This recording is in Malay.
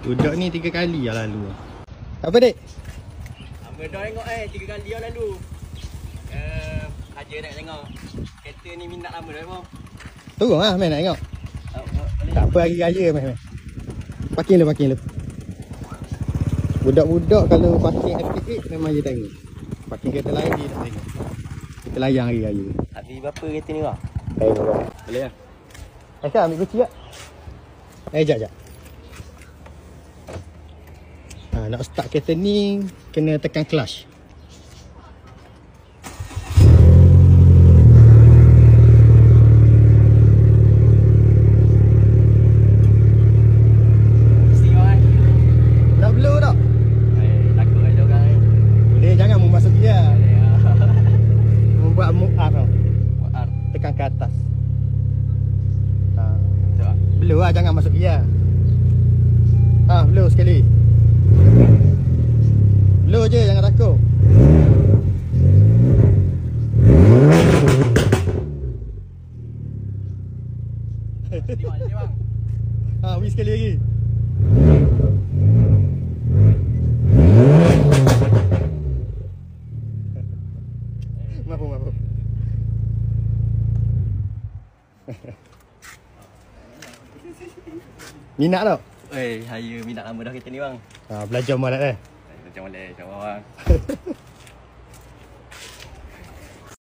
Budak ni 3 kali lah lalu. Apa dek? Abang dah tengok 3 kali lah lalu. Raja nak tengok. Kereta ni minat lama dah bang. Turun lah main nak tengok. Tak apa lagi raya main. Parking lu. Budak-budak kalau parking FKA memang dia tengok. Parking kereta lain dia tak tengok. Kita layang hari raya. Habis berapa kereta ni bang? Boleh lah. Aisyah ambil kunci tak? Sekejap. Nak start kereta ni kena tekan clutch. Nak blow tak? Takut ada orang ni. Boleh, jangan memasuki dia. Membuat move up tau. Tekan ke atas. Blow lah, jangan masuk dia. Blow sekali. Blow je, jangan takut. Ni bang. Wih sekali lagi. Maaf. Minat tak? Saya minat lama dah kereta ni bang. Belajar malat Macam boleh, bang.